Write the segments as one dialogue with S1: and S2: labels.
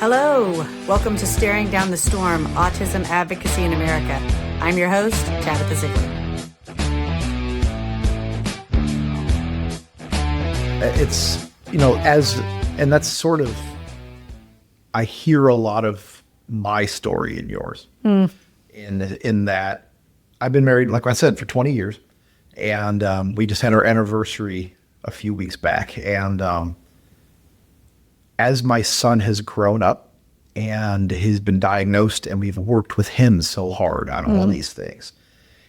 S1: Hello, welcome to Staring Down the Storm, Autism Advocacy in America. I'm your host, Tabitha Ziegler.
S2: It's, and that's sort of, I hear a lot of my story in yours. In that I've been married, like I said, for 20 years. And we just had our anniversary a few weeks back. And as my son has grown up and he's been diagnosed and we've worked with him so hard on all these things,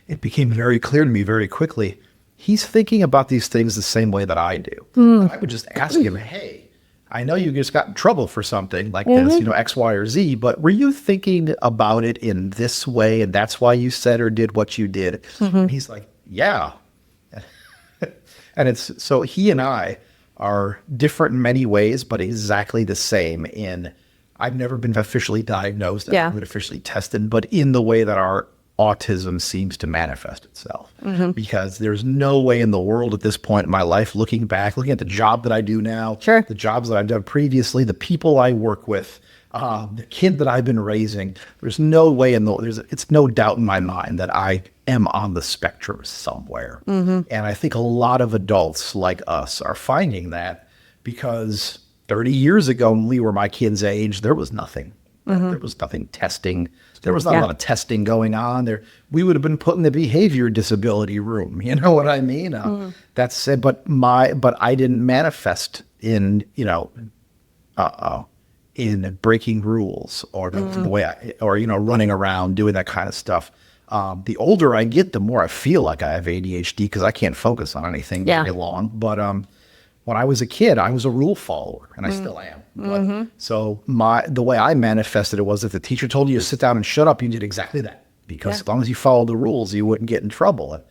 S2: it became very clear to me very quickly, he's thinking about these things the same way that I do. I would just ask him, hey, I know you just got in trouble for something like this, X, Y, or Z, but were you thinking about it in this way and that's why you said or did what you did? And he's like, yeah. And it's, so he and I are different in many ways, but exactly the same in, I've never been officially diagnosed, I've never been officially tested, but in the way that our autism seems to manifest itself. Because there's no way in the world at this point in my life, looking back, looking at the job that I do now, the jobs that I've done previously, the people I work with, the kid that I've been raising, there's no way it's no doubt in my mind that I am on the spectrum somewhere. And I think a lot of adults like us are finding that because 30 years ago when we were my kids' age, there was nothing. There was nothing testing. There was not a lot of testing going on there. We would have been put in the behavior disability room. You know what I mean? That's it. But I didn't manifest in, in breaking rules or the way running around doing that kind of stuff. The older I get, the more I feel like I have ADHD because I can't focus on anything very long. But when I was a kid, I was a rule follower, and I still am. But, so the way I manifested it was if the teacher told you to sit down and shut up, you did exactly that. Because as long as you followed the rules, you wouldn't get in trouble. And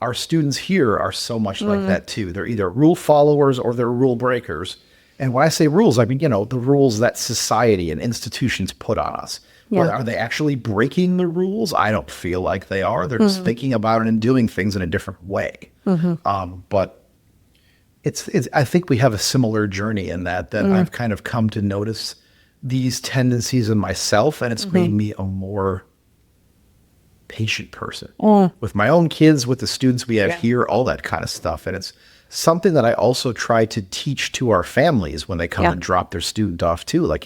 S2: our students here are so much like that too. They're either rule followers or they're rule breakers. And when I say rules, I mean, the rules that society and institutions put on us. Well, are they actually breaking the rules? I don't feel like they are. They're just thinking about it and doing things in a different way. But I think we have a similar journey in that I've kind of come to notice these tendencies in myself, and it's made me a more patient person with my own kids, with the students we have here, all that kind of stuff. And it's something that I also try to teach to our families when they come and drop their student off too. Like,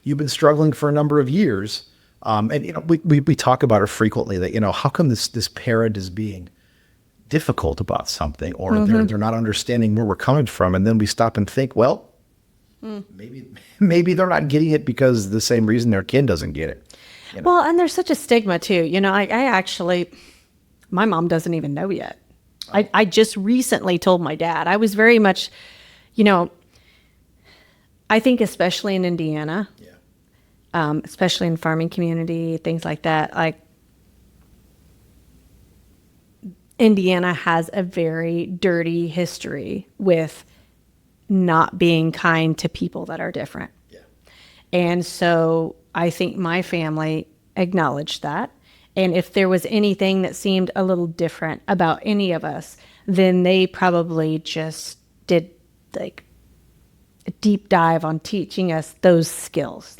S2: you've been struggling for a number of years. And, we talk about it frequently that, how come this parent is being difficult about something, or they're not understanding where we're coming from. And then we stop and think, well, maybe they're not getting it because the same reason their kid doesn't get it.
S3: Well, and there's such a stigma too. I actually, my mom doesn't even know yet. I just recently told my dad. I was very much, I think especially in Indiana, especially in farming community, things like that, like Indiana has a very dirty history with not being kind to people that are different. And so I think my family acknowledged that. And if there was anything that seemed a little different about any of us, then they probably just did like a deep dive on teaching us those skills.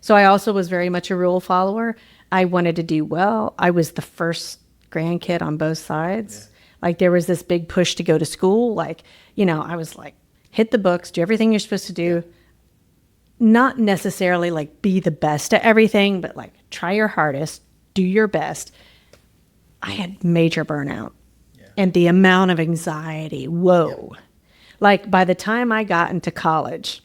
S3: So I also was very much a rule follower. I wanted to do well. I was the first grandkid on both sides. Like there was this big push to go to school. I was like, hit the books, do everything you're supposed to do. Not necessarily like be the best at everything, but like try your hardest, do your best. I had major burnout and the amount of anxiety. Whoa. Like by the time I got into college,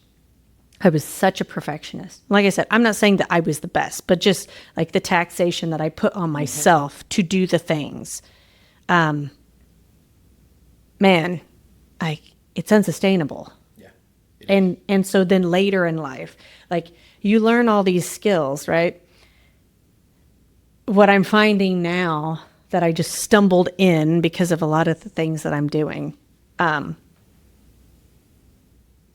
S3: I was such a perfectionist. Like I said, I'm not saying that I was the best, but just like the taxation that I put on myself to do the things. It's unsustainable. And so then later in life, like you learn all these skills, right? What I'm finding now that I just stumbled in because of a lot of the things that I'm doing,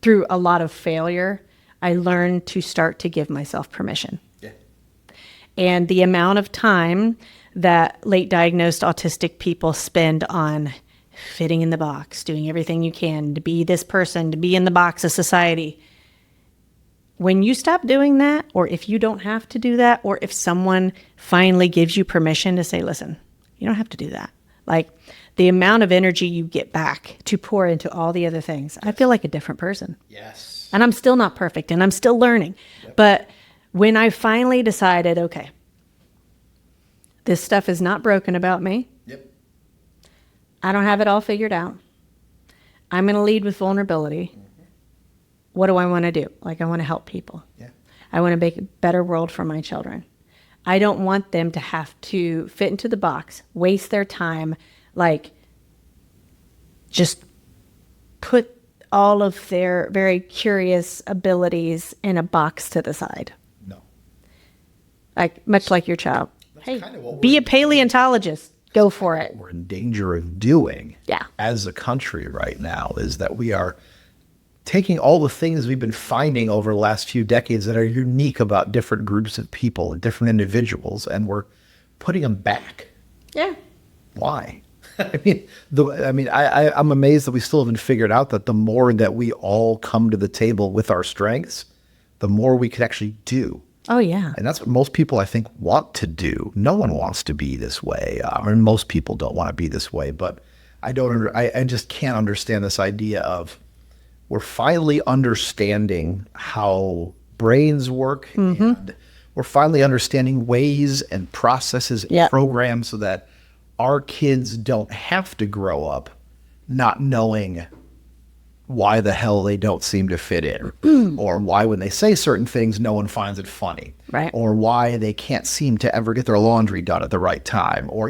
S3: through a lot of failure, I learned to start to give myself permission. And the amount of time that late diagnosed autistic people spend on fitting in the box, doing everything you can to be this person, to be in the box of society. when you stop doing that, or if you don't have to do that, or if someone finally gives you permission to say, listen, you don't have to do that. Like the amount of energy you get back to pour into all the other things, I feel like a different person.
S2: Yes.
S3: And I'm still not perfect and I'm still learning. Yep. But when I finally decided, okay, this stuff is not broken about me.
S2: Yep.
S3: I don't have it all figured out. I'm going to lead with vulnerability. Mm-hmm. What do I want to do? Like, I want to help people.
S2: Yeah.
S3: I want to make a better world for my children. I don't want them to have to fit into the box, waste their time, like just put all of their very curious abilities in a box to the side.
S2: No.
S3: Like, much like your child.
S2: That's
S3: hey,
S2: kind of
S3: be a paleontologist. Go for it.
S2: What we're in danger of doing
S3: yeah.
S2: as a country right now is that we are taking all the things we've been finding over the last few decades that are unique about different groups of people and different individuals, and we're putting them back.
S3: Yeah.
S2: Why? I'm amazed that we still haven't figured out that the more that we all come to the table with our strengths, the more we could actually do.
S3: Oh, yeah.
S2: And that's what most people, I think, want to do. No one wants to be this way. Most people don't want to be this way. But I just can't understand this idea of we're finally understanding how brains work. Mm-hmm. And we're finally understanding ways and processes and programs so that our kids don't have to grow up not knowing why the hell they don't seem to fit in, or why when they say certain things, no one finds it funny,
S3: right?
S2: Or why they can't seem to ever get their laundry done at the right time, or,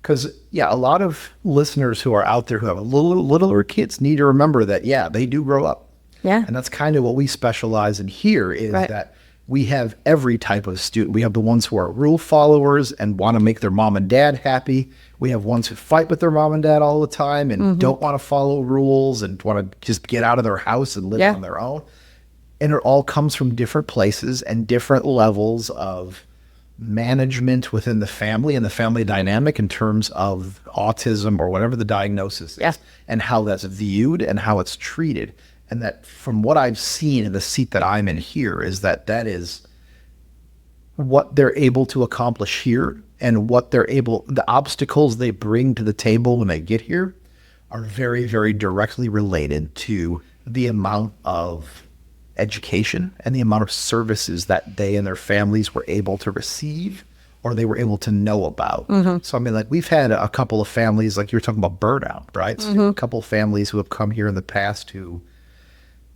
S2: because, a lot of listeners who are out there who have littler kids need to remember that, they do grow up.
S3: Yeah.
S2: And that's kind of what we specialize in here is that we have every type of student. We have the ones who are rule followers and want to make their mom and dad happy. We have ones who fight with their mom and dad all the time and don't want to follow rules and want to just get out of their house and live on their own. And it all comes from different places and different levels of management within the family and the family dynamic in terms of autism or whatever the diagnosis is, and how that's viewed and how it's treated. And that from what I've seen in the seat that I'm in here is that is what they're able to accomplish here, and what the obstacles they bring to the table when they get here are very, very directly related to the amount of education and the amount of services that they and their families were able to receive or they were able to know about. Mm-hmm. So, we've had a couple of families, like you were talking about burnout, right? So a couple of families who have come here in the past who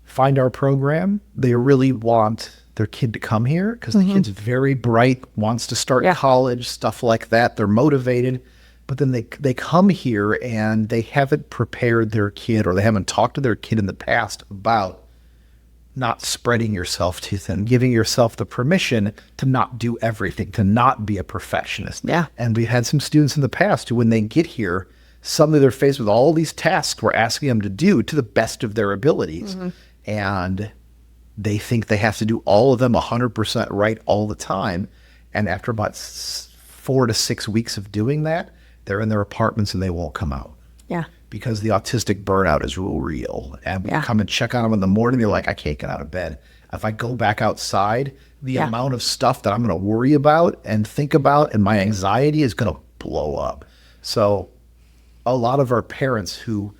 S2: find our program. They really want their kid to come here because the kid's very bright, wants to start college, stuff like that. They're motivated, but then they come here and they haven't prepared their kid, or they haven't talked to their kid in the past about not spreading yourself too thin, giving yourself the permission to not do everything, to not be a perfectionist.
S3: Yeah.
S2: And we've had some students in the past who, when they get here, suddenly they're faced with all these tasks we're asking them to do to the best of their abilities. Mm-hmm. And they think they have to do all of them 100% right all the time. And after about 4 to 6 weeks of doing that, they're in their apartments and they won't come out.
S3: Yeah.
S2: Because the autistic burnout is real. And we come and check on them in the morning. They're like, I can't get out of bed. If I go back outside, the amount of stuff that I'm going to worry about and think about and my anxiety is going to blow up. So a lot of our parents who,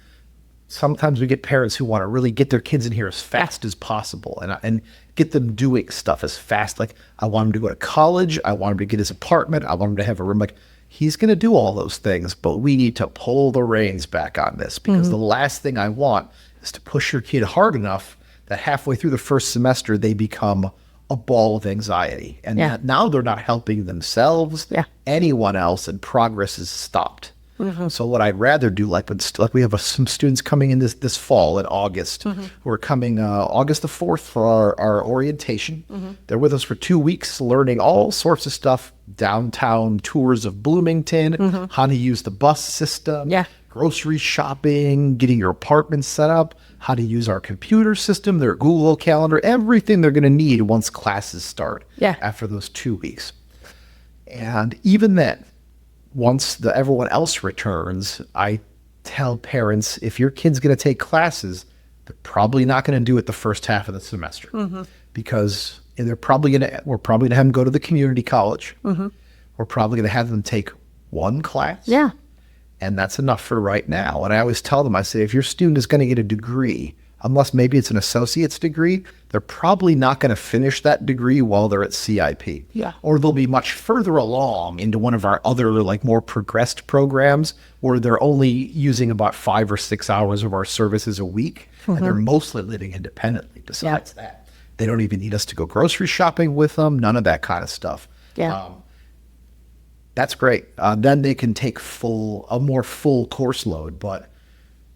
S2: sometimes we get parents who want to really get their kids in here as fast as possible and get them doing stuff as fast. Like, I want him to go to college. I want him to get his apartment. I want him to have a room. Like, he's going to do all those things, but we need to pull the reins back on this, because the last thing I want is to push your kid hard enough that halfway through the first semester, they become a ball of anxiety. And now they're not helping themselves, anyone else, and progress is stopped. Mm-hmm. So what I'd rather do, like we have some students coming in this fall in August, who are coming August the 4th for our orientation. Mm-hmm. They're with us for 2 weeks, learning all sorts of stuff, downtown tours of Bloomington, how to use the bus system, grocery shopping, getting your apartment set up, how to use our computer system, their Google Calendar, everything they're going to need once classes start after those 2 weeks. And even then, once everyone else returns, I tell parents, if your kid's going to take classes, they're probably not going to do it the first half of the semester. Mm-hmm. because we're probably going to have them go to the community college. We're probably going to have them take one class.
S3: Yeah.
S2: And that's enough for right now. And I always tell them, I say, if your student is going to get a degree, unless maybe it's an associate's degree, they're probably not going to finish that degree while they're at CIP.
S3: Yeah.
S2: Or they'll be much further along into one of our other like more progressed programs where they're only using about 5 or 6 hours of our services a week. And they're mostly living independently besides that. They don't even need us to go grocery shopping with them, none of that kind of stuff.
S3: Yeah.
S2: That's great. Then they can take a more full course load, but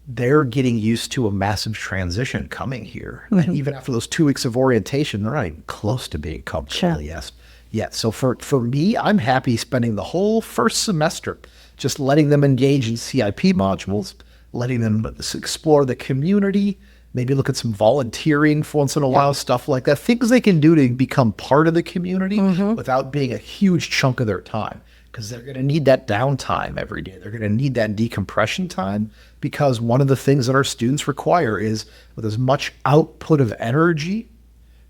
S2: they're getting used to a massive transition coming here. And even after those 2 weeks of orientation, they're not even close to being comfortable yet. So for me, I'm happy spending the whole first semester just letting them engage in CIP modules, letting them explore the community, maybe look at some volunteering for once in a while, stuff like that. Things they can do to become part of the community without being a huge chunk of their time. Because they're going to need that downtime every day. They're going to need that decompression time, because one of the things that our students require is, with as much output of energy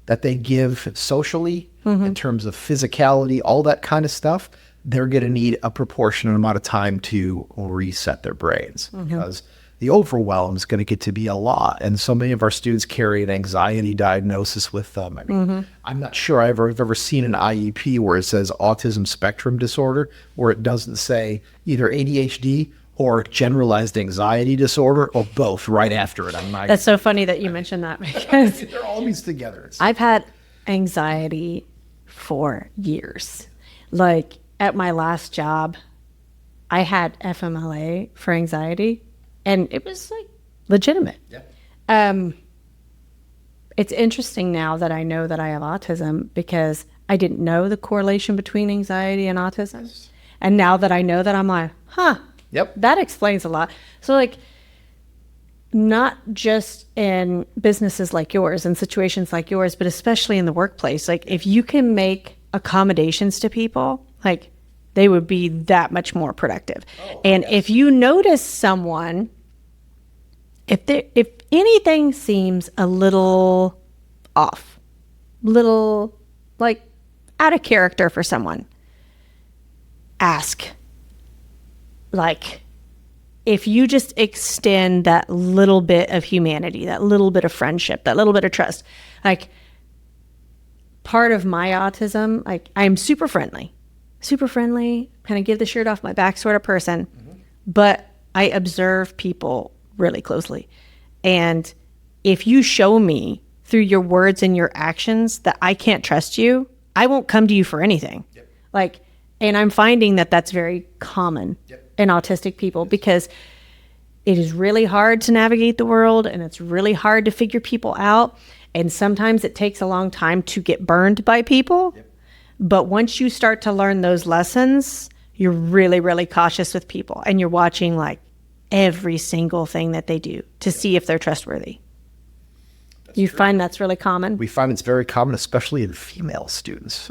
S2: that they give socially, in terms of physicality, all that kind of stuff, they're going to need a proportionate amount of time to reset their brains, because the overwhelm is going to get to be a lot. And so many of our students carry an anxiety diagnosis with them. I mean, I'm not sure I've ever seen an IEP where it says autism spectrum disorder, where it doesn't say either ADHD or generalized anxiety disorder, or both right after it.
S3: That's so funny that you mentioned that, because
S2: they're always together.
S3: I've had anxiety for years. Like at my last job, I had FMLA for anxiety. And it was like legitimate. Yeah. It's interesting now that I know that I have autism, because I didn't know the correlation between anxiety and autism. Yes. And now that I know that, I'm like, that explains a lot. So like, not just in businesses like yours and situations like yours, but especially in the workplace, like if you can make accommodations to people, like they would be that much more productive. If you notice someone, if anything seems a little off, little like out of character for someone, ask. Like, if you just extend that little bit of humanity, that little bit of friendship, that little bit of trust, like part of my autism, like I'm super friendly, kind of give the shirt off my back sort of person, but I observe people really closely. And if you show me through your words and your actions that I can't trust you, I won't come to you for anything. Like, and I'm finding that that's very common in autistic people, because it is really hard to navigate the world, and it's really hard to figure people out. And sometimes it takes a long time to get burned by people. But once you start to learn those lessons, you're really, really cautious with people, and you're watching like every single thing that they do to see if they're trustworthy. You find that's really common? We
S2: find it's very common, especially in female students.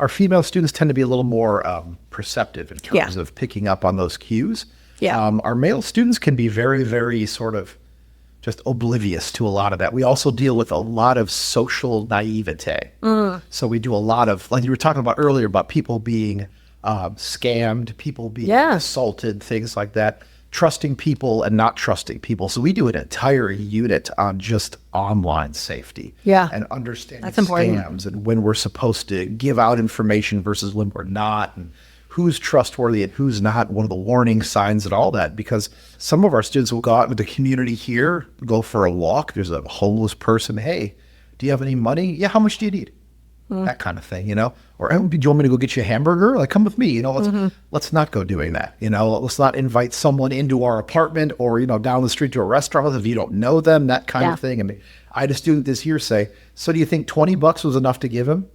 S2: Our female students tend to be a little more perceptive in terms of picking up on those cues. Our male students can be very, very sort of just oblivious to a lot of that. We also deal with a lot of social naivete. So we do a lot of, like you were talking about earlier, about people being scammed, people being assaulted, things like that, trusting people and not trusting people. So we do an entire unit on just online safety and understanding scams and when we're supposed to give out information versus when we're not, and who's trustworthy and who's not, one of the warning signs and all that. Because some of our students will go out into the community here, go for a walk. There's a homeless person. Hey, do you have any money? Yeah, how much do you need? That kind of thing, you know? Or, oh, do you want me to go get you a hamburger? Like, come with me, you know? Let's not go doing that, you know? Let's not invite someone into our apartment or, you know, down the street to a restaurant if you don't know them, that kind of thing. I mean, I had a student this year say, so do you think $20 was enough to give him?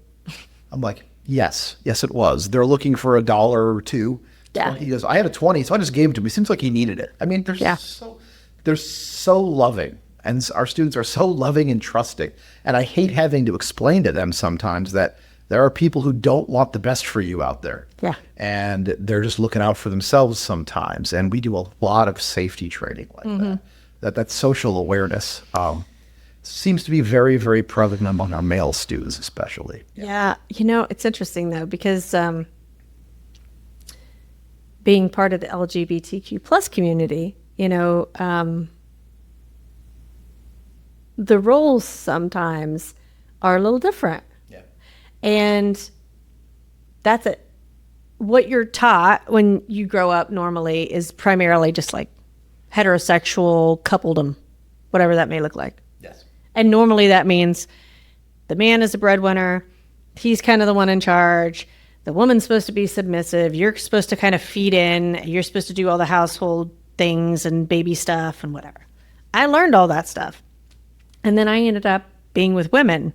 S2: I'm like, yes, it was. They're looking for $1 or $2. He goes, I had a 20, so I just gave it to him. It seems like he needed it. I mean, they're so loving. And our students are so loving and trusting. And I hate having to explain to them sometimes that there are people who don't want the best for you out there. And they're just looking out for themselves sometimes. And we do a lot of safety training like that. That's social awareness. Seems to be very, very prevalent among our male students, especially.
S3: Yeah. It's interesting, though, because being part of the LGBTQ plus community, the roles sometimes are a little different.
S2: Yeah.
S3: And that's it. What you're taught when you grow up normally is primarily just like heterosexual coupledom, whatever that may look like.
S2: Yes.
S3: And normally that means the man is the breadwinner. He's kind of the one in charge. The woman's supposed to be submissive. You're supposed to kind of feed in. You're supposed to do all the household things and baby stuff and whatever. I learned all that stuff. And then I ended up being with women.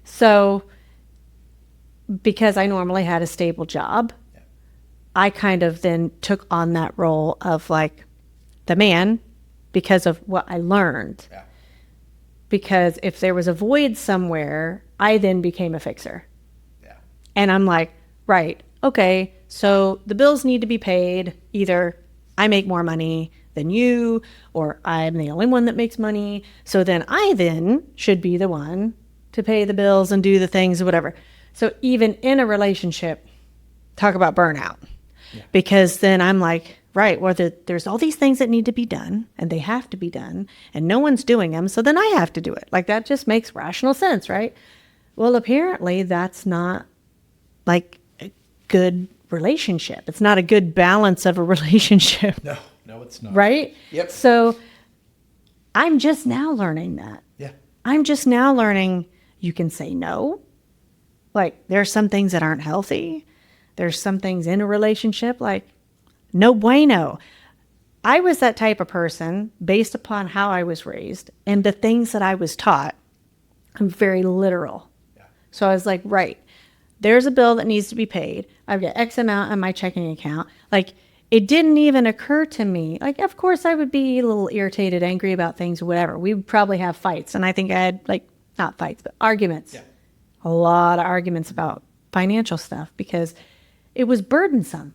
S3: So because I normally had a stable job, I kind of then took on that role of like the man because of what I learned.
S2: Yeah.
S3: Because if there was a void somewhere, I then became a fixer.
S2: Yeah.
S3: And I'm like, right, okay, so the bills need to be paid. Either I make more money than you, or I'm the only one that makes money. So then I then should be the one to pay the bills and do the things or whatever. So even in a relationship, talk about burnout. Yeah. Because then I'm like, right, well, there's all these things that need to be done, and they have to be done, and no one's doing them, so then I have to do it. Like, that just makes rational sense, right? Well, apparently that's not like a good relationship. It's not a good balance of a relationship.
S2: No, it's not.
S3: Right?
S2: Yep.
S3: So I'm just now learning that.
S2: Yeah.
S3: I'm just now learning you can say no. Like, there's some things that aren't healthy. There's some things in a relationship like, no bueno. I was that type of person based upon how I was raised and the things that I was taught. I'm very literal. Yeah. So I was like, right, there's a bill that needs to be paid. I've got X amount on my checking account. Like, it didn't even occur to me. Like, of course, I would be a little irritated, angry about things or whatever. We would probably have fights. And I think I had, like, not fights, but arguments. Yeah. A lot of arguments about financial stuff because it was burdensome.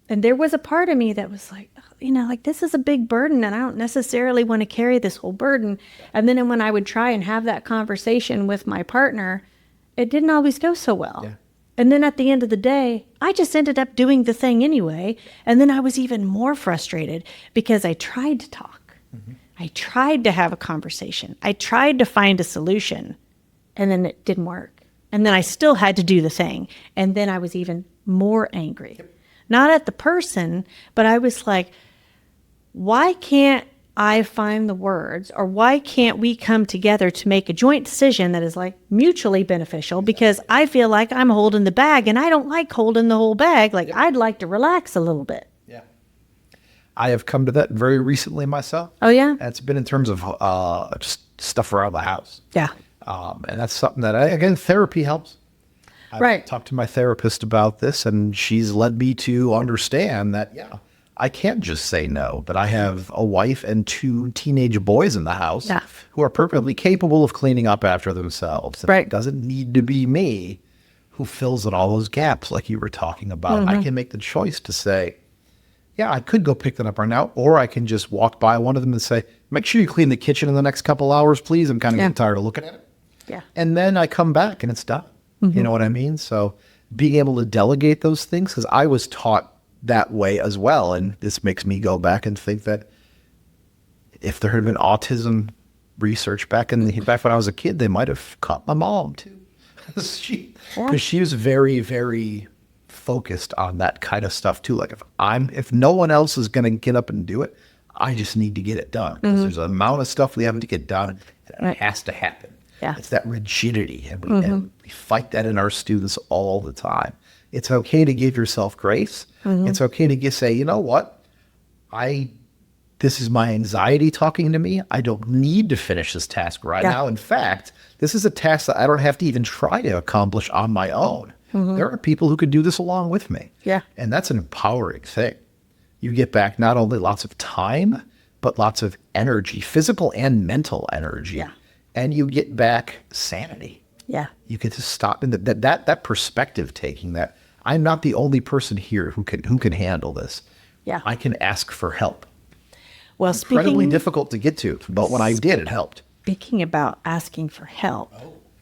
S3: And there was a part of me that was like, like, this is a big burden and I don't necessarily want to carry this whole burden. And then when I would try and have that conversation with my partner, it didn't always go so well. Yeah. And then at the end of the day, I just ended up doing the thing anyway. And then I was even more frustrated because I tried to talk. Mm-hmm. I tried to have a conversation. I tried to find a solution, and then it didn't work. And then I still had to do the thing. And then I was even more angry. Yep. Not at the person, but I was like, why can't I find the words, or why can't we come together to make a joint decision that is like mutually beneficial? Because I feel like I'm holding the bag and I don't like holding the whole bag. Like, I'd like to relax a little bit.
S2: Yeah. I have come to that very recently myself.
S3: Oh, yeah?
S2: And it's been in terms of just stuff around the house.
S3: Yeah.
S2: And that's something that, again, therapy helps. I've talked to my therapist about this, and she's led me to understand that, I can't just say no, but I have a wife and 2 teenage boys in the house who are perfectly capable of cleaning up after themselves.
S3: Right.
S2: It doesn't need to be me who fills in all those gaps like you were talking about. Mm-hmm. I can make the choice to say, I could go pick them up right now, or I can just walk by one of them and say, make sure you clean the kitchen in the next couple hours, please. I'm kind of getting tired of looking at it.
S3: Yeah.
S2: And then I come back and it's done. Mm-hmm. You know what I mean? So being able to delegate those things, because I was taught that way as well. And this makes me go back and think that if there had been autism research back when I was a kid, they might have caught my mom too. Because she was very, very focused on that kind of stuff too. Like, if no one else is going to get up and do it, I just need to get it done. Because there's an amount of stuff we have to get done, and it has to happen. Yeah. It's that rigidity, and we fight that in our students all the time. It's okay to give yourself grace. Mm-hmm. It's okay to just say, you know what? This is my anxiety talking to me. I don't need to finish this task right now. In fact, this is a task that I don't have to even try to accomplish on my own. Mm-hmm. There are people who could do this along with me. Yeah. And that's an empowering thing. You get back not only lots of time, but lots of energy, physical and mental energy. Yeah. And you get back sanity. Yeah. You get to stop in that perspective taking, that I'm not the only person here who can handle this. Yeah. I can ask for help.
S3: Well,
S2: incredibly difficult to get to, but when I did, it helped.
S3: speaking about asking for help,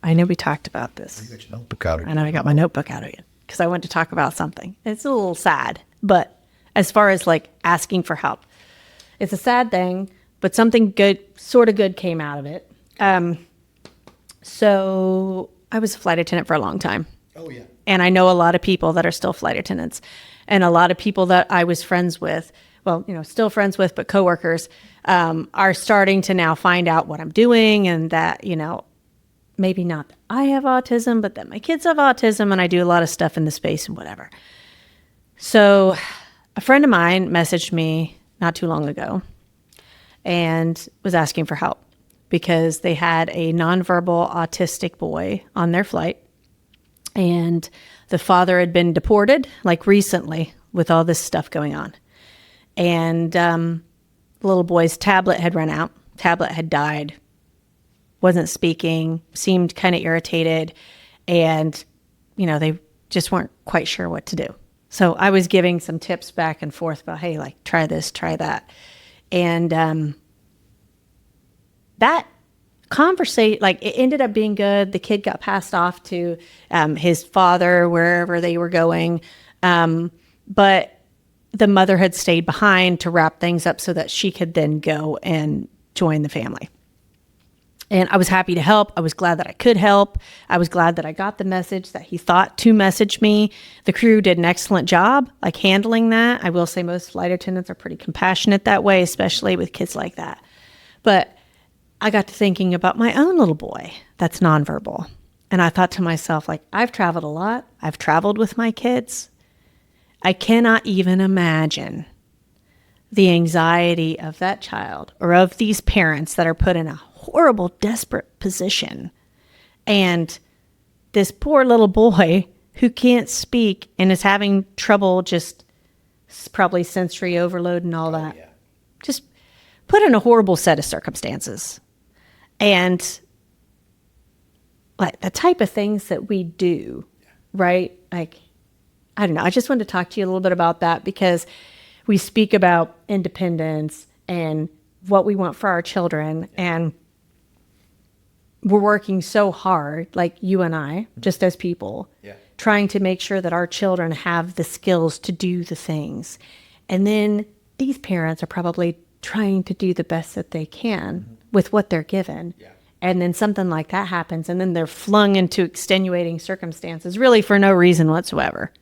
S3: I know we talked about this.
S2: You got your notebook out.
S3: I know I got my notebook out again because I wanted to talk about something. It's a little sad, but as far as like asking for help, it's a sad thing, but something good, sort of good came out of it. So I was a flight attendant for a long time.
S2: Oh, yeah.
S3: And I know a lot of people that are still flight attendants, and a lot of people that I was friends with, well, still friends with, but coworkers, are starting to now find out what I'm doing, and that, maybe not that I have autism, but that my kids have autism, and I do a lot of stuff in the space and whatever. So a friend of mine messaged me not too long ago and was asking for help because they had a nonverbal autistic boy on their flight, and the father had been deported like recently with all this stuff going on. And the little boy's tablet had run out. Tablet had died. Wasn't speaking. Seemed kind of irritated. And, they just weren't quite sure what to do. So I was giving some tips back and forth about, hey, like, try this, try that. And that conversation, like, it ended up being good. The kid got passed off to his father wherever they were going. But the mother had stayed behind to wrap things up so that she could then go and join the family. And I was happy to help. I was glad that I could help. I was glad that I got the message that he thought to message me. The crew did an excellent job, like, handling that. I will say most flight attendants are pretty compassionate that way, especially with kids like that. But I got to thinking about my own little boy that's nonverbal. And I thought to myself, like, I've traveled a lot. I've traveled with my kids. I cannot even imagine the anxiety of that child or of these parents that are put in a horrible, desperate position. And this poor little boy who can't speak and is having trouble, just probably sensory overload and all that, just put in a horrible set of circumstances. And like the type of things that we do, right? Like, I don't know. I just wanted to talk to you a little bit about that because we speak about independence and what we want for our children. And we're working so hard, like you and I, just as people, trying to make sure that our children have the skills to do the things. And then these parents are probably trying to do the best that they can with what they're given. And then something like that happens, and then they're flung into extenuating circumstances, really for no reason whatsoever.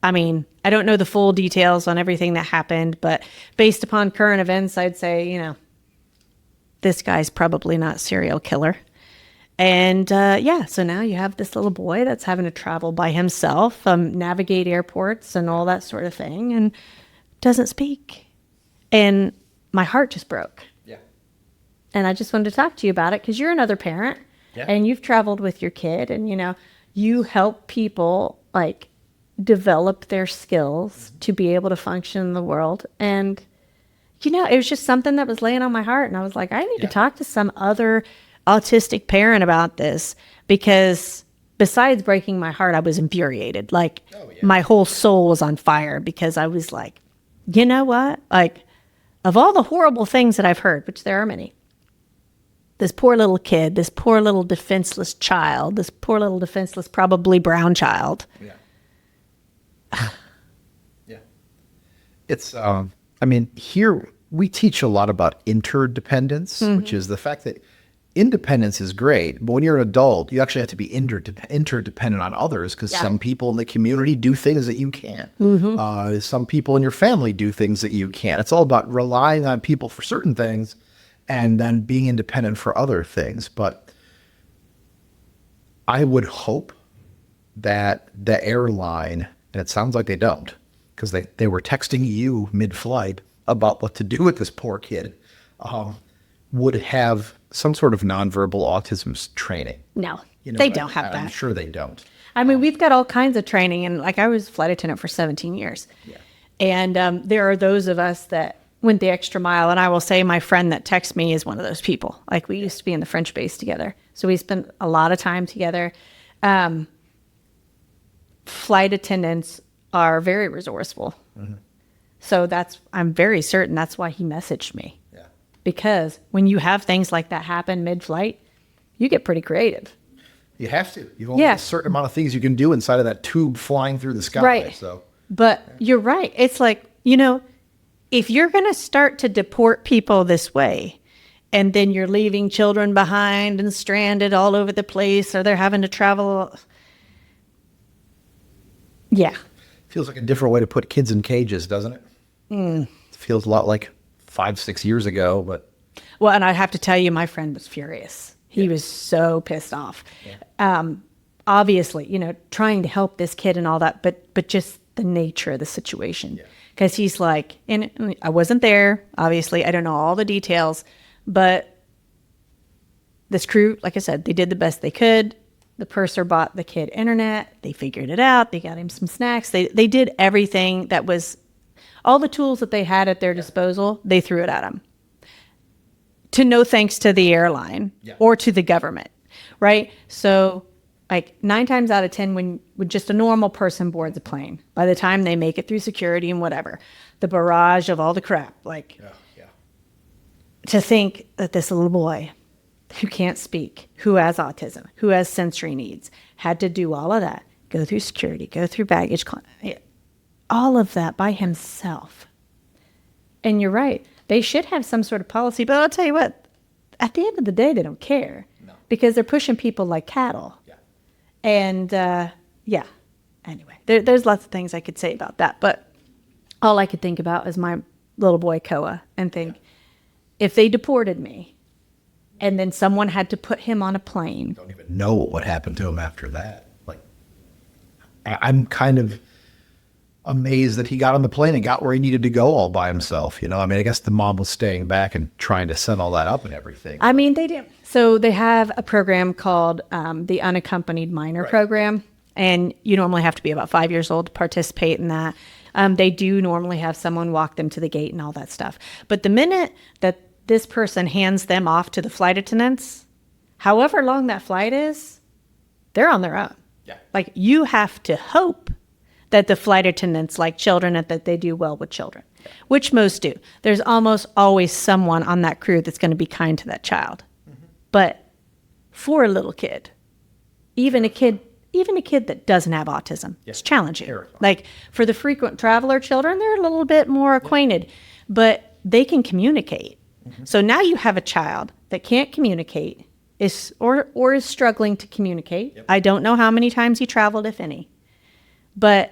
S3: I mean, I don't know the full details on everything that happened, but based upon current events, I'd say, this guy's probably not a serial killer. And so now you have this little boy that's having to travel by himself, navigate airports and all that sort of thing, and doesn't speak. And my heart just broke. And I just wanted to talk to you about it because you're another parent and you've traveled with your kid, and, you help people like develop their skills to be able to function in the world. And, it was just something that was laying on my heart. And I was like, I need to talk to some other autistic parent about this, because besides breaking my heart, I was infuriated. Like my whole soul was on fire because I was like, you know what? Like, of all the horrible things that I've heard, which there are many, this poor little kid, this poor little defenseless child, this poor little defenseless, probably brown child.
S2: It's, here we teach a lot about interdependence, which is the fact that independence is great, but when you're an adult, you actually have to be interdependent on others, because some people in the community do things that you can't. Some people in your family do things that you can't. It's all about relying on people for certain things and then being independent for other things. But I would hope that the airline, and it sounds like they don't, because they were texting you mid-flight about what to do with this poor kid, would have some sort of nonverbal autism training.
S3: No, they don't have that.
S2: I'm sure they don't.
S3: I mean, we've got all kinds of training, and like I was flight attendant for 17 years. And there are those of us that went the extra mile. And I will say my friend that texts me is one of those people. Like, we used to be in the French base together. So we spent a lot of time together. Flight attendants are very resourceful. So I'm very certain that's why he messaged me. because when you have things like that happen mid-flight, you get pretty creative.
S2: You have to. You've only got a certain amount of things you can do inside of that tube flying through the sky.
S3: Right.
S2: So,
S3: but you're right. It's like, if you're going to start to deport people this way, and then you're leaving children behind and stranded all over the place, or they're having to travel. Yeah.
S2: Feels like a different way to put kids in cages, doesn't it? It feels a lot like 5-6 years ago, but.
S3: Well, and I have to tell you, my friend was furious. He was so pissed off. Yeah. Obviously, trying to help this kid and all that, but just the nature of the situation. Because he's like, and I wasn't there, obviously. I don't know all the details, but this crew, like I said, they did the best they could. The purser bought the kid internet. They figured it out. They got him some snacks. They did everything that was, all the tools that they had at their disposal, they threw it at him. To no thanks to the airline or to the government, right? So like 9 times out of 10, when just a normal person boards a plane, by the time they make it through security and whatever, the barrage of all the crap, to think that this little boy who can't speak, who has autism, who has sensory needs, had to do all of that, go through security, go through baggage, all of that by himself. And you're right. They should have some sort of policy, but I'll tell you what, at the end of the day, they don't care because they're pushing people like cattle. Yeah. And anyway, there's lots of things I could say about that, but all I could think about is my little boy, Koa, and think, if they deported me and then someone had to put him on a plane.
S2: Don't even know what happened to him after that. Like, I'm kind of amazed that he got on the plane and got where he needed to go all by himself. I guess the mom was staying back and trying to set all that up and everything.
S3: I mean, they did. So they have a program called the Unaccompanied Minor Program, and you normally have to be about 5 years old to participate in that. They do normally have someone walk them to the gate and all that stuff. But the minute that this person hands them off to the flight attendants, however long that flight is, they're on their own. Yeah. Like, you have to hope that the flight attendants like children and that they do well with children, which most do. There's almost always someone on that crew that's going to be kind to that child. Mm-hmm. But for a little kid, even a kid that doesn't have autism, it's challenging. Terrifying. Like, for the frequent traveler children, they're a little bit more acquainted, but they can communicate. Mm-hmm. So now you have a child that can't communicate or is struggling to communicate. Yep. I don't know how many times he traveled, if any. But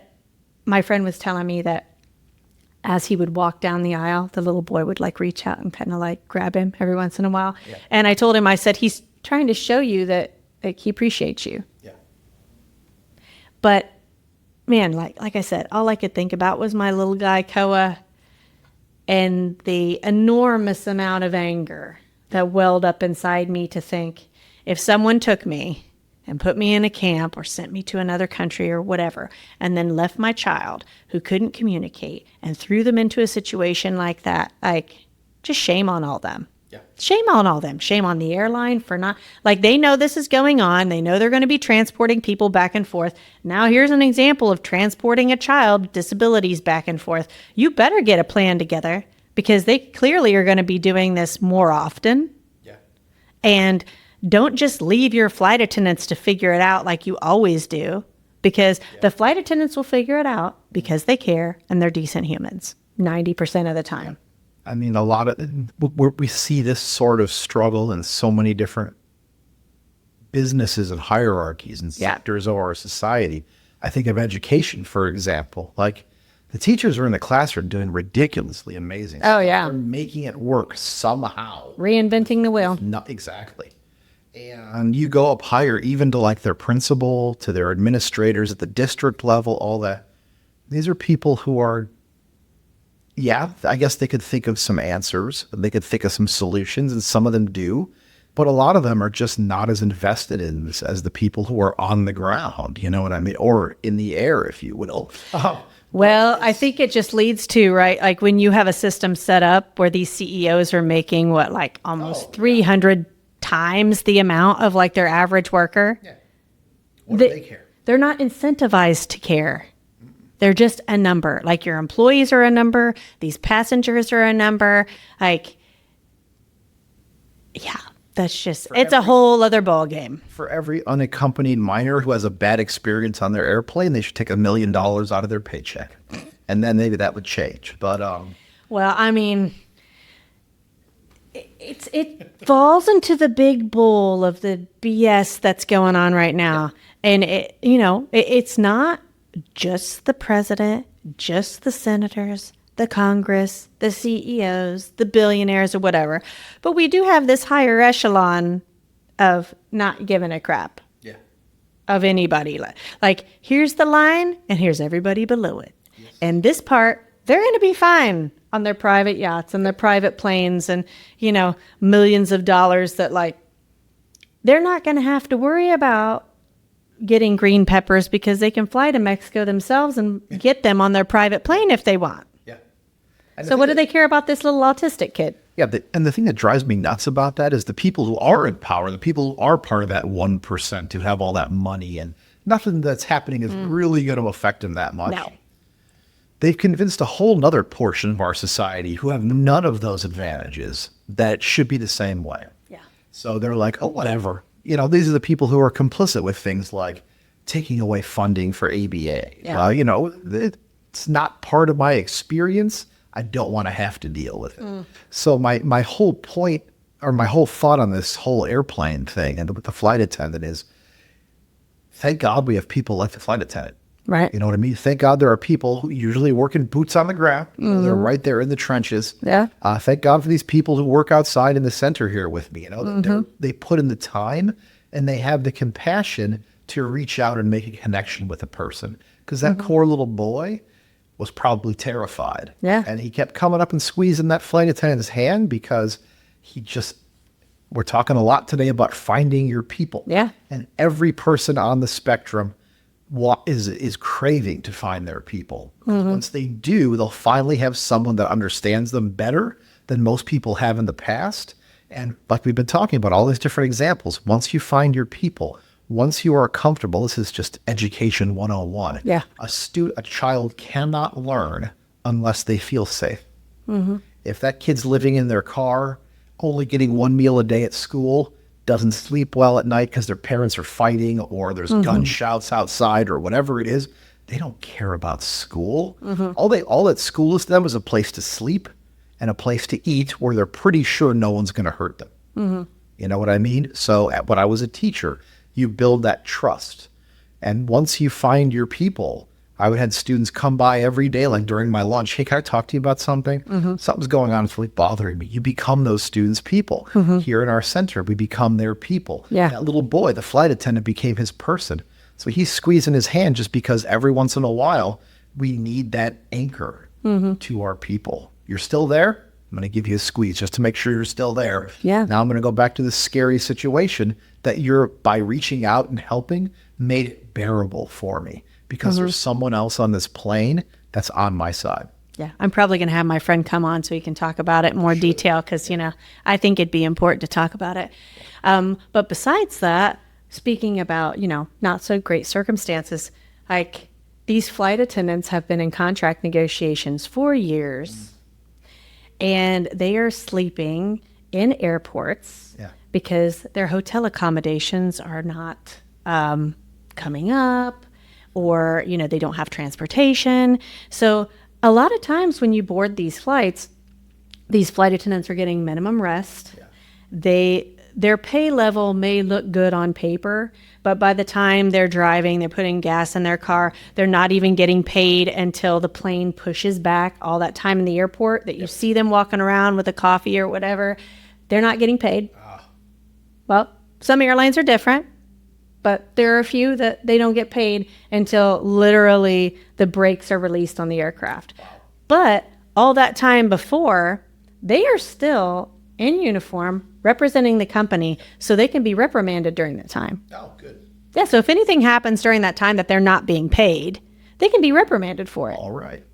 S3: my friend was telling me that as he would walk down the aisle, the little boy would reach out and kind of grab him every once in a while. Yeah. And I told him, I said, he's trying to show you that he appreciates you. Yeah. But man, like I said, all I could think about was my little guy, Koa, and the enormous amount of anger that welled up inside me to think, if someone took me and put me in a camp or sent me to another country or whatever, and then left my child who couldn't communicate and threw them into a situation like that, just shame on all them. Yeah. Shame on all them. Shame on the airline for not, they know this is going on. They know they're going to be transporting people back and forth. Now here's an example of transporting a child with disabilities back and forth. You better get a plan together because they clearly are going to be doing this more often. Yeah. And don't just leave your flight attendants to figure it out like you always do, because the flight attendants will figure it out because they care and they're decent humans 90% of the time.
S2: I mean, a lot of we see this sort of struggle in so many different businesses and hierarchies and sectors of our society. I think of education, for example. The teachers are in the classroom doing ridiculously amazing stuff.
S3: Oh, yeah.
S2: They're making it work somehow.
S3: Reinventing the wheel.
S2: Not exactly. And you go up higher, even to their principal, to their administrators at the district level, all that. These are people who are, I guess they could think of some answers. They could think of some solutions, and some of them do. But a lot of them are just not as invested in this as the people who are on the ground, you know what I mean? Or in the air, if you will.
S3: Well, I think it just leads to, right, when you have a system set up where these CEOs are making almost 300 times the amount of their average worker. Yeah.
S2: What do they care?
S3: They're not incentivized to care. They're just a number. Your employees are a number. These passengers are a number. Yeah, that's just, it's a whole other ball game.
S2: For every unaccompanied minor who has a bad experience on their airplane, they should take $1 million out of their paycheck. And then maybe that would change. But,
S3: well, I mean, it falls into the big bowl of the BS that's going on right now. And, it's not just the president, just the senators, the Congress, the CEOs, the billionaires or whatever. But we do have this higher echelon of not giving a crap of anybody. Like, here's the line and here's everybody below it. Yes. And this part, they're going to be fine on their private yachts and their private planes and, millions of dollars that they're not going to have to worry about getting green peppers because they can fly to Mexico themselves and get them on their private plane if they want. Yeah. So what do they care about this little autistic kid?
S2: Yeah. And the thing that drives me nuts about that is the people who are in power, the people who are part of that 1% who have all that money and nothing that's happening is really going to affect them that much.
S3: No.
S2: They've convinced a whole nother portion of our society who have none of those advantages that it should be the same way.
S3: Yeah.
S2: So they're like, oh, whatever. These are the people who are complicit with things like taking away funding for ABA. Yeah. It's not part of my experience. I don't want to have to deal with it. So my whole point or my whole thought on this whole airplane thing and with the flight attendant is, thank God we have people like the flight attendant.
S3: Right.
S2: You know what I mean? Thank God there are people who usually work in boots on the ground. They're right there in the trenches.
S3: Yeah.
S2: Thank God for these people who work outside in the center here with me. They put in the time and they have the compassion to reach out and make a connection with a person. Because that poor little boy was probably terrified.
S3: Yeah.
S2: And he kept coming up and squeezing that flight attendant's hand because we're talking a lot today about finding your people.
S3: Yeah.
S2: And every person on the spectrum is craving to find their people. Once they do, they'll finally have someone that understands them better than most people have in the past. And like we've been talking about, all these different examples, once you find your people, once you are comfortable, this is just education 101.
S3: Yeah.
S2: A child cannot learn unless they feel safe. If that kid's living in their car, only getting one meal a day at school, doesn't sleep well at night because their parents are fighting or there's gunshots outside or whatever it is, they don't care about school. All that school is to them is a place to sleep and a place to eat where they're pretty sure no one's going to hurt them. You know what I mean? So when I was a teacher, you build that trust. And once you find your people, I would have students come by every day, like during my lunch. Hey, can I talk to you about something? Something's going on. It's really bothering me. You become those students' people. Here in our center, we become their people.
S3: Yeah.
S2: That little boy, the flight attendant, became his person. So he's squeezing his hand just because every once in a while, we need that anchor to our people. You're still there? I'm going to give you a squeeze just to make sure you're still there.
S3: Yeah.
S2: Now I'm going to go back to this scary situation that you're, by reaching out and helping, made it bearable for me. Because there's someone else on this plane that's on my side.
S3: Yeah, I'm probably going to have my friend come on so he can talk about it in more detail because, I think it'd be important to talk about it. But besides that, speaking about, not so great circumstances, like these flight attendants have been in contract negotiations for years and they are sleeping in airports because their hotel accommodations are not coming up. Or, they don't have transportation. So a lot of times when you board these flight attendants are getting minimum rest. Yeah. Their pay level may look good on paper, but by the time they're driving, they're putting gas in their car, they're not even getting paid until the plane pushes back all that time in the airport that you see them walking around with a coffee or whatever. They're not getting paid. Well, some airlines are different. But there are a few that they don't get paid until literally the brakes are released on the aircraft. But all that time before, they are still in uniform representing the company so they can be reprimanded during that time.
S2: Oh, good.
S3: Yeah, so if anything happens during that time that they're not being paid, they can be reprimanded for it.
S2: All right.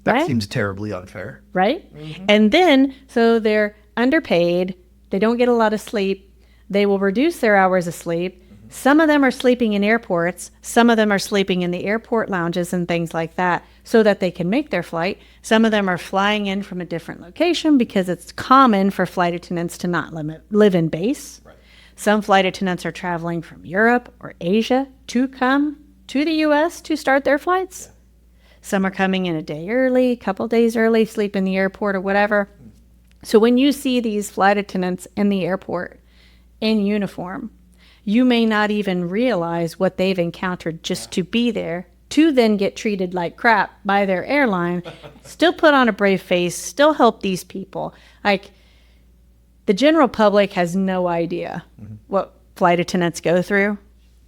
S2: That seems terribly unfair.
S3: Right? And then, so they're underpaid, they don't get a lot of sleep, they will reduce their hours of sleep, Some of them are sleeping in airports. Some of them are sleeping in the airport lounges and things like that so that they can make their flight. Some of them are flying in from a different location because it's common for flight attendants to not live in base. Right. Some flight attendants are traveling from Europe or Asia to come to the U.S. to start their flights. Yeah. Some are coming in a day early, a couple days early, sleep in the airport or whatever. So when you see these flight attendants in the airport in uniform, you may not even realize what they've encountered just to be there, to then get treated like crap by their airline, still put on a brave face, still help these people. Like, the general public has no idea what flight attendants go through.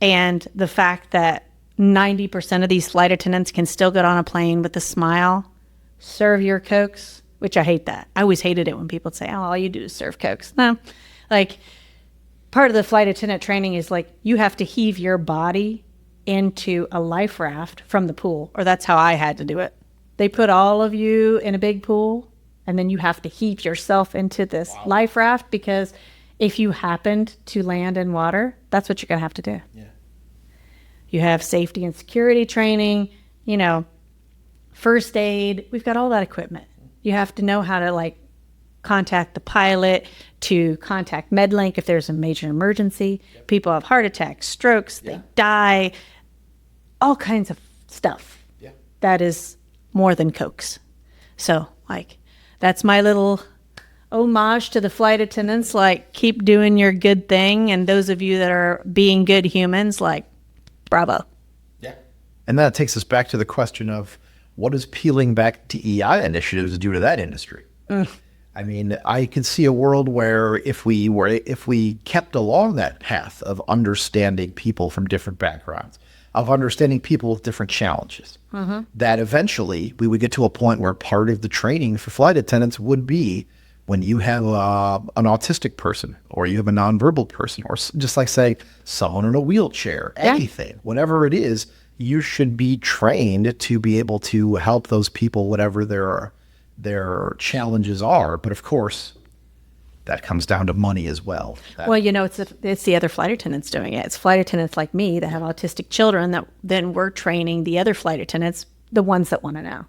S3: And the fact that 90% of these flight attendants can still get on a plane with a smile, serve your Cokes, which I hate that. I always hated it when people say, oh, all you do is serve Cokes. No, like, part of the flight attendant training is like, you have to heave your body into a life raft from the pool, or that's how I had to do it. They put all of you in a big pool, and then you have to heave yourself into this life raft, because if you happened to land in water, that's what you're going to have to do. Yeah. You have safety and security training, first aid. We've got all that equipment. You have to know how to contact the pilot, to contact MedLink if there's a major emergency. Yep. People have heart attacks, strokes, they die, all kinds of stuff. Yeah. That is more than Cokes. So, that's my little homage to the flight attendants. Keep doing your good thing. And those of you that are being good humans, bravo.
S2: Yeah. And that takes us back to the question of, what does peeling back DEI initiatives do to that industry? I mean, I could see a world where if we kept along that path of understanding people from different backgrounds, of understanding people with different challenges, that eventually we would get to a point where part of the training for flight attendants would be, when you have an autistic person, or you have a nonverbal person, or just say someone in a wheelchair, anything, whatever it is, you should be trained to be able to help those people, whatever their challenges are. But of course, that comes down to money as well.
S3: It's the other flight attendants doing it. It's flight attendants like me that have autistic children that then we're training the other flight attendants, the ones that want to know.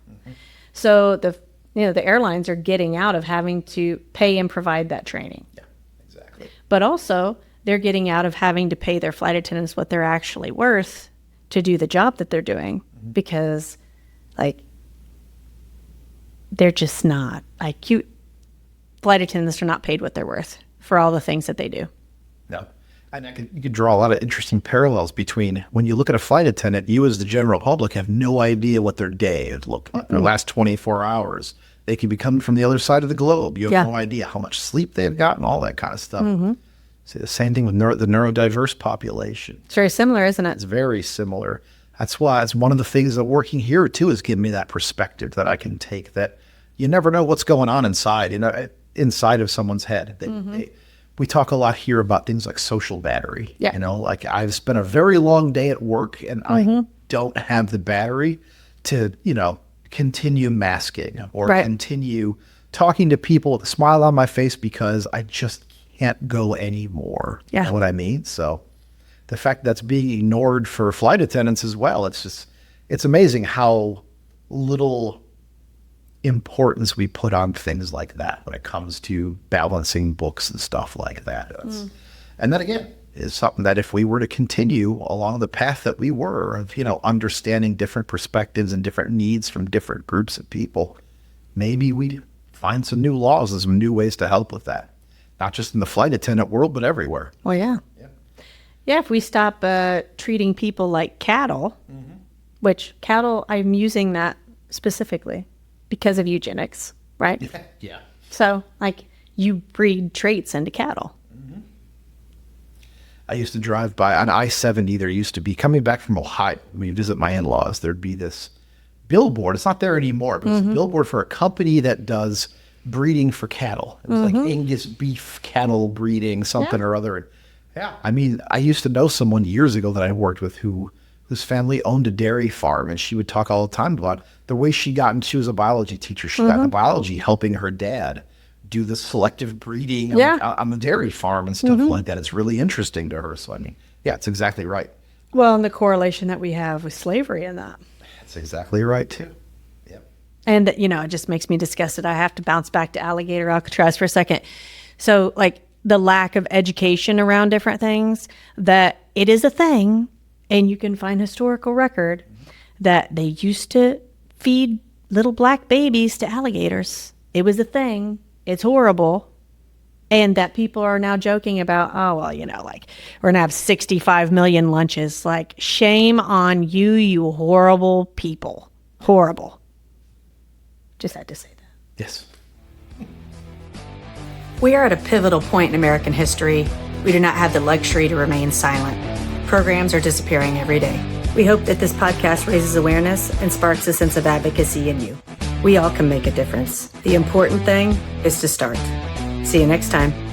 S3: So the airlines are getting out of having to pay and provide that training. Yeah, exactly. But also, they're getting out of having to pay their flight attendants what they're actually worth to do the job that they're doing, because they're just not flight attendants are not paid what they're worth for all the things that they do.
S2: No. And you could draw a lot of interesting parallels between, when you look at a flight attendant, you as the general public have no idea what their day would look like, their last 24 hours. They could be coming from the other side of the globe. You have no idea how much sleep they've gotten, all that kind of stuff. See, the same thing with the neurodiverse population.
S3: It's very similar, isn't it?
S2: It's very similar. That's why it's one of the things that working here too is giving me that perspective that I can take, that you never know what's going on inside of someone's head. We talk a lot here about things like social battery. Yeah. I've spent a very long day at work, and I don't have the battery to, continue masking or continue talking to people with a smile on my face, because I just can't go anymore. Yeah. You know what I mean? So the fact that's being ignored for flight attendants as well, it's amazing how little importance we put on things like that when it comes to balancing books and stuff like that. And then again, is something that if we were to continue along the path that we were of, understanding different perspectives and different needs from different groups of people, maybe we'd find some new laws and some new ways to help with that. Not just in the flight attendant world, but everywhere.
S3: Well, yeah. Yeah, if we stop treating people like cattle, which cattle, I'm using that specifically because of eugenics, right?
S2: Yeah.
S3: So, you breed traits into cattle.
S2: I used to drive by on I-70. There used to be, coming back from Ohio, when you visit my in-laws, there'd be this billboard. It's not there anymore, but it's a billboard for a company that does breeding for cattle. It was Angus beef cattle breeding, something or other. Yeah. I mean, I used to know someone years ago that I worked with whose family owned a dairy farm, and she would talk all the time about the way she was a biology teacher. She got into biology helping her dad do the selective breeding on the dairy farm and stuff like that. It's really interesting to her. So, Yeah, it's exactly right.
S3: Well, and the correlation that we have with slavery in that.
S2: That's exactly right, too. Yep.
S3: And, it just makes me disgusted. I have to bounce back to alligator Alcatraz for a second. So, the lack of education around different things, that it is a thing, and you can find historical record that they used to feed little black babies to alligators. It was a thing. It's horrible. And that people are now joking about, we're going to have 65 million lunches. Shame on you, you horrible people. Horrible. Just had to say that.
S2: Yes.
S1: We are at a pivotal point in American history. We do not have the luxury to remain silent. Programs are disappearing every day. We hope that this podcast raises awareness and sparks a sense of advocacy in you. We all can make a difference. The important thing is to start. See you next time.